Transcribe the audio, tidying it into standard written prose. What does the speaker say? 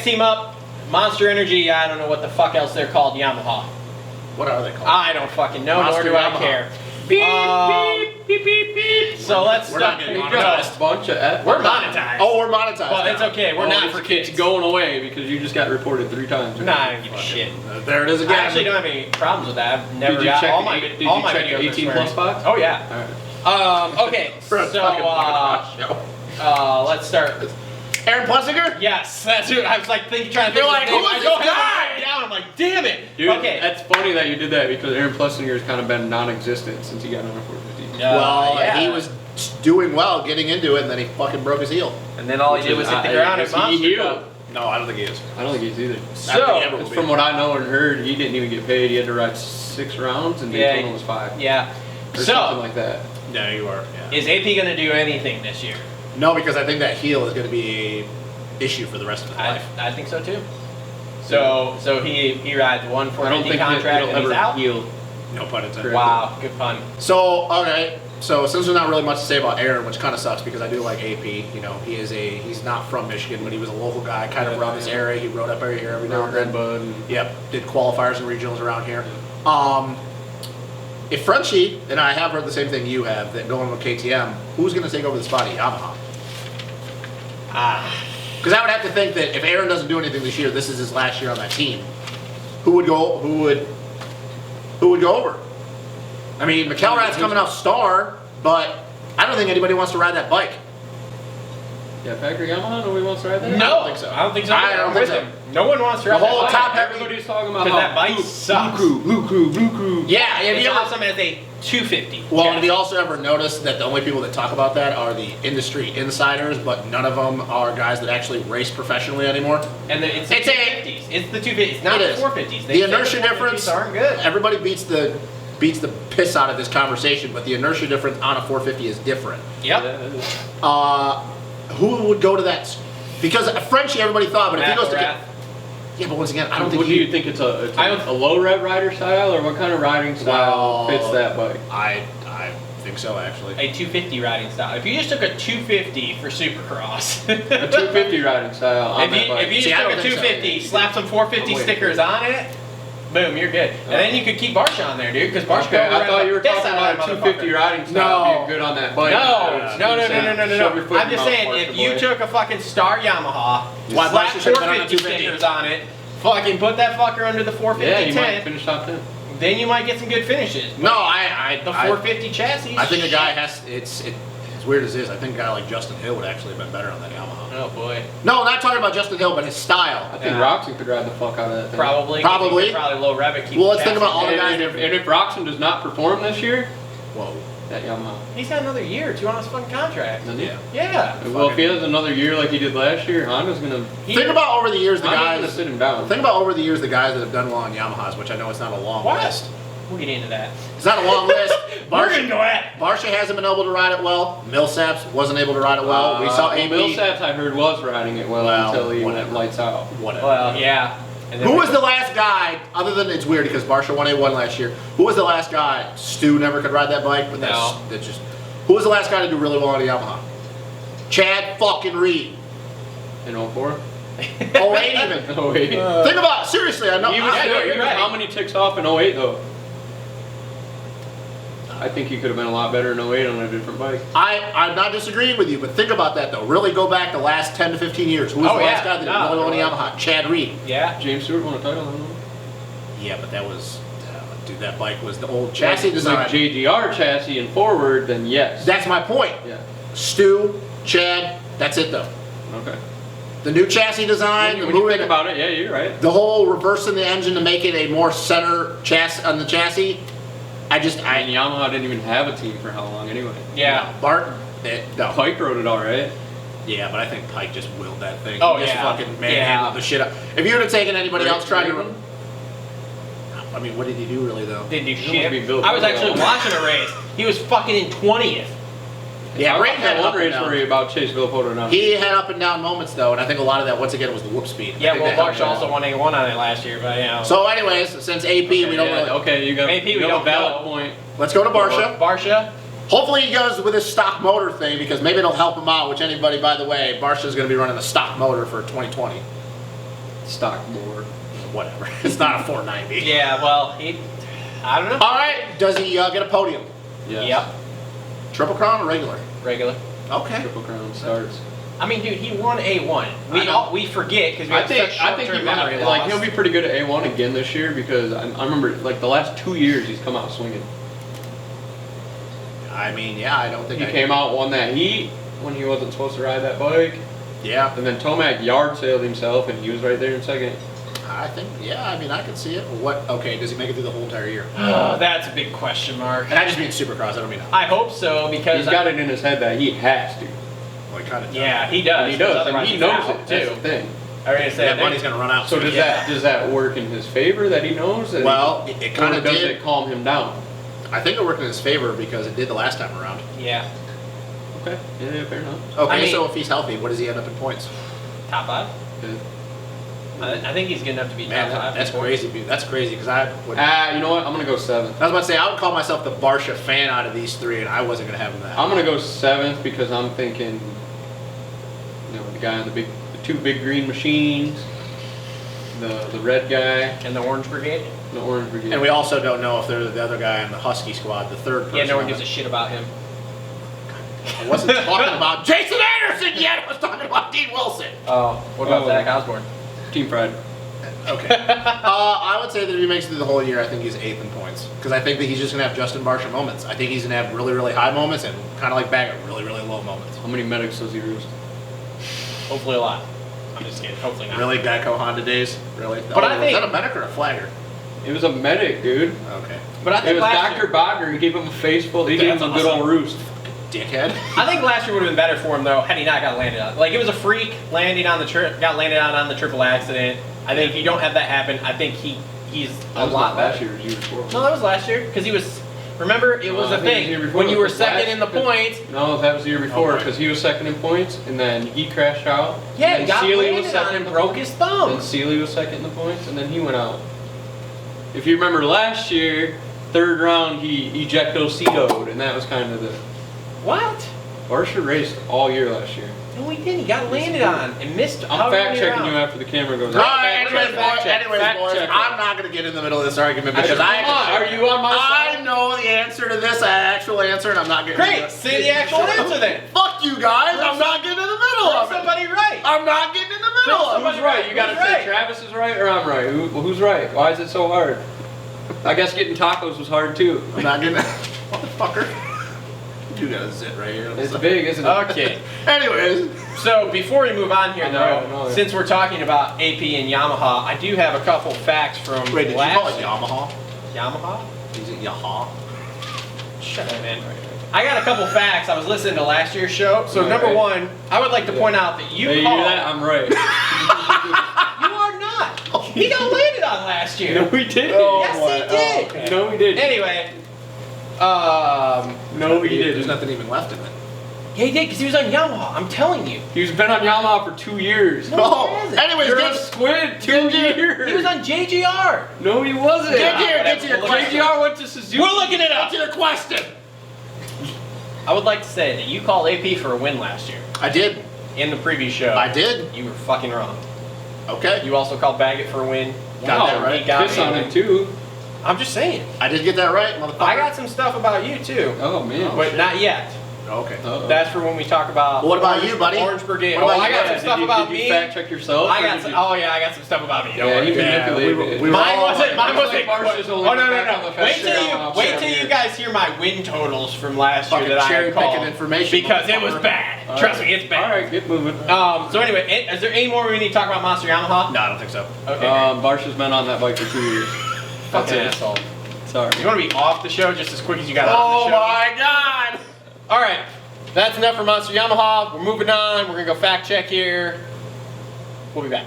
team up, Monster Energy, I don't know what the fuck else they're called, Yamaha. What are they called? I don't fucking know, Monster nor do I Yamaha. care. Beep, beep, beep, beep, beep. So let's We're not start. getting monetized. Bunch of We're monetized. Oh, we're monetized. Well, it's now. okay. We're not for kids. It's going away because you just got reported 3 times. Nah, I don't give a shit. There it is again. I actually don't have any problems with that. I've never Did you got check all the my eight- did all you my check videos the are 18 swearing. plus box? Oh yeah. Alright. Okay. For a So fucking monetized show. let's start. Aaron Plessinger? Yes, that's who I was like trying to think. You're of like, his name. who is I this don't have guy? it written down. I'm like, damn it. Dude, Okay. that's funny that you did that because Aaron Plessinger has kind of been non-existent since he got on a 450. Well, yeah. he was doing well getting into it, and then he fucking broke his heel. And then all he did was hit the ground and Is he Monster healed? Cup. No, I don't think he is. I don't think he's either. I don't think he So, ever will be. From what I know and heard, he didn't even get paid. He had to ride 6 rounds and Yeah, Daytona was 5. Yeah. Or something So, like that. Yeah, you are. Yeah. is AP going to do anything this year? No, because I think that heel is going to be a issue for the rest of his life. I think so too. So he rides one I don't 450 think contract he'll and he's ever out. heal. No pun intended. Wow, good pun. So, okay. So since there's not really much to say about Aaron, which kind of sucks because I do like AP. You know, he's not from Michigan, but he was a local guy, kind of around this area. He rode up here every now and then. Bud and Yep, did qualifiers and regionals around here. If Frenchie, and I have heard the same thing you have, that going with KTM, who's going to take over the spot of Yamaha? Because I would have to think that if Aaron doesn't do anything this year, this is his last year on that team. Who would go? Who would go over? I mean, McElrath's coming off star, but I don't think anybody wants to ride that bike. yeah, factory Yamaha. Nobody wants to ride that. No, I don't think so. I don't think so. I don't I'm think with so. him. No one wants to The ride whole that top bike. heavy- Everybody's talking about Because how that bike sucks. Blue crew. Yeah, have It's you ever? awesome as a 250. Well, chassis. have you also ever noticed that the only people that talk about that are the industry insiders, but none of them are guys that actually race professionally anymore? And it's the It's a- 250s. It's the 250s. It's not It the is. 450s. They The say inertia 450s difference aren't good. Everybody beats the piss out of this conversation, but the inertia difference on a 450 is different. Yep. Who would go to that? Because Frenchie, everybody thought, but if he goes to Rath. yeah, but once again, I don't think What do you think it's a low rev rider style or what kind of riding style Well, fits that bike? I think so actually. A 250 riding style. If you just took a 250 for Supercross, A 250 riding style on that bike. if you See, just I took don't a think so. 250, slap some 450 I'm waiting stickers on it, boom, you're good. And then you could keep Barsha on there, dude, because Barsha Okay, I thought you were talking about a a 250 riding style No. being good on that bike. No. I'm just saying, if you took a fucking Star Yamaha, Why, slap Barsha should've been on a 450 250. stickers on it, fucking put that fucker under the 450 Yeah, you might tent, finish top 10. then you might get some good finishes. No, The 450 chassis. I think a guy has it's as weird as it is. I think a guy like Justin Hill would actually have been better on that Yamaha. Oh boy. No, not talking about Justin Hill, but his style. I think Yeah. Roxon could ride the fuck out of that thing. Probably. Probably. Probably low rev it. Keep Well, the let's think chassis about all the down. guys- And if Roxon does not perform this year, Whoa. that Yamaha. He's got another year or 2 on his fucking contract. Then yeah. Yeah. Well, if he has another year like he did last year, Honda's gonna. Think about over the years the Honda's gonna guys. sit him down. Think about over the years the guys that have done well on Yamahas, which I know it's not a long What? list. We'll get into that. It's not a long list. We're gonna go at it. Barsha hasn't been able to ride it well. Millsaps wasn't able to ride it well. We saw AB. Millsaps, I heard, was riding it well, Well, until he whatever. went lights out. Whatever. Well, yeah. And then Who we- was the last guy, other than it's weird because Barsha won A1 last year, who was the last guy? Stu never could ride that bike, but that's just. Who was the last guy to do really well on a Yamaha? Chad fucking Reed. In 04? 08 even. Oh, wait. Think about it, seriously, I know. He was I- still, you're right. how many ticks off in 08 though? I think he could have been a lot better in 08 on a different bike. I'm not disagreeing with you, but think about that though. Really go back the last 10 to 15 years. Who was Oh, the last yeah. guy that did No, really well on a you're Yamaha? Chad Reed. Yeah. James Stewart won a title, I don't know. Yeah, but that was, dude, that bike was the old chassis If it's design. like JGR chassis and forward, then yes. That's my point. Yeah. Stu, Chad, that's it though. Okay. The new chassis design, When you think about it, yeah, you're right. the whole reversing the engine to make it a more center chassis on the chassis. And Yamaha didn't even have a team for how long anyway. Yeah. Barton. No. Pike rode it all right. Yeah, but I think Pike just willed that thing. Oh, He just yeah. fucking manhandled the shit out. If you would have taken anybody else trying to. Braden? I mean, what did he do really though? Didn't do He shit. must be built I was really actually well. watching a race. He was fucking in 20th. Yeah, I Braden had had up one and race down. worry about Chase Villapoto now. He had up and down moments though, and I think a lot of that once again was the whoop speed. I Yeah, think well, that helped Barsha him also out. won A1 on it last year, but you know. So, anyways, since AP, we don't really. Okay, you got, AP, we you got don't a valid know. point. Let's go to Barsha. Barsha. Hopefully he goes with his stock motor thing because maybe it'll help him out. Which anybody, by the way, Barsha's going to be running a stock motor for 2020. stock bore. Whatever. It's not a 490. Yeah, well, I don't know. All right. Does he get a podium? Yes. Yep. Triple crown or regular? Regular. Okay. Triple Crown starts. I mean, dude, he won A1. We forget because we I have think such he short-term memory loss. like he'll be pretty good at A1 again this year because I remember like the last 2 years he's come out swinging. I mean, yeah, I don't think He came out, won that heat when he wasn't supposed to ride that bike, Yeah, and then Tomac yard sailed himself and he was right there in second. I think. Yeah, I mean, I can see it. What? Okay, does he make it through the whole entire year? Oh, that's a big question mark. And I just mean Supercross. I don't mean. I hope so because He's got it in his head that he has to. Well, he kind of. Yeah, he does. And he does, and otherwise he he's knows out, it. That's the too. thing. I was gonna say That money's gonna run out. So does that work in his favor that he knows? That Well, it kind or of does did. it calm him down? I think it worked in his favor because it did the last time around. Yeah, Okay, yeah, fair enough. Okay, I mean- so if he's healthy, what does he end up in points? top 5. Good. I think he's good enough to be Man, top 5. that's crazy. That's crazy because I would. You know what? I'm gonna go 7th. I was about to say I would call myself the Barsha fan out of these three, and I wasn't gonna have him that. I'm gonna go 7th because I'm thinking, you know, the guy on the 2 big green machines, the red guy, And the Orange Brigade. the orange brigade. And we also don't know if they're the other guy on the Husky squad, the third person. Yeah, no one gives a shit about him. I wasn't talking about Jason Anderson yet. I was talking about Dean Wilson. Oh, what about Oh. Zach Osborne? Team pride. Okay. I would say that if he makes it through the whole year, I think he's 8th in points. Because I think that he's just going to have Justin Barsha moments. I think he's going to have really, really high moments and kind of like Baggett, really, really low moments. How many medics does he roost? Hopefully a lot. I'm just kidding. Hopefully not. Really, Geico Honda days? Really? But I think- Is that a medic or a flagger? It was a medic, dude. Okay. But I It think was last Dr. year, Bagger. He gave him a face full. He gave him That's a good awesome. old roost. Dickhead. I think last year would have been better for him though had he not got landed on. Like it was a freak landing on the got landed on the triple accident. I think if you don't have that happen, I think he's That a was lot not last better. year. It was year before. No, that was last year because he was. Remember, it was I a think it was thing the year before. when you were Last- second in the points. No, that was the year before Okay. because he was second in points, and then he crashed out. Yeah, and he got Seeley landed on and in the broke points. his thumb. Then Seeley was second in the points, and then he went out. If you remember last year, 3rd round he ejectocetoed, and that was kind of the. What? Barsha raced all year last year. No, he didn't. He got landed on and missed. I'm however fact many checking rounds. you after the camera goes All out. right, anyways, fact boys, check. Fact boys, check. I'm not going to get in the middle of this argument because Come on, are you on my I side? know the answer to this, actual answer, and I'm not getting into Great. it. Say the actual answer then. Fuck you guys, I'm not getting in the middle Prove of it. somebody right. I'm not getting in the middle of it. Who's right? You gotta Who's say right? Travis is right or I'm right. Who's right? Why is it so hard? I guess getting tacos was hard too. I'm not getting motherfucker. You got a zit right here. on the It's side. big, isn't it? Okay. Anyways, So before we move on here, I though, know. since we're talking about AP and Yamaha, I do have a couple facts from wait, did you last call it Yamaha? Yamaha? Is it Yaha? Shut up, man. I got a couple facts. I was listening to last year's show. So All number right. one, I would like to point out that you Hey, you called. hear that? I'm right. You are not. He got landed on last year. No, we didn't. Oh, Yes, boy. he did. Oh, okay. No, we didn't. Anyway, No, he There's didn't. nothing even left in it. yeah, he did because he was on Yamaha. I'm telling you. He's been on Yamaha for 2 years. No. Oh, Where is it? anyways, You're a get squid. 2 years. He was on JGR. No, he wasn't. Get here, get to your question. JGR went to Suzuki. We're looking it up. to your question. I would like to say that you called AP for a win last year I did. in the previous show. I did. You were fucking wrong. Okay. You also called Baggett for a win. Got that right. He got Piss me a on win. him too. I'm just saying. I did get that right, motherfucker. I got some stuff about you too, Oh man. but not yet. Okay. Uh-oh. That's for when we talk about. What about Orange- you, buddy? Orange Brigade. What Oh, about I you? got Yeah, some Did stuff you- about did you me. fact check yourself? I or got did some. you- Oh yeah, I got some stuff about me. Don't Yeah, worry. he manipulated it. we were Mine all- wasn't. Mine Looks wasn't. like Barsha's only Oh no back on the no no! Wait fact till check you on wait option till you here. guys hear my win totals from last year Fucking that I cherry called. picking information, Because it was motherfucker. bad. All Trust right. me, it's bad. All right, get moving. So anyway, is there any more we need to talk about Monster Yamaha? No, I don't think so. Okay. Barsha's been on that bike for 2 years. Fucking it. asshole. Sorry. You want to be off the show just as quick as you got Oh on the show? my god! All right, that's enough for Monster Yamaha. We're moving on. We're gonna go fact check here. We'll be back.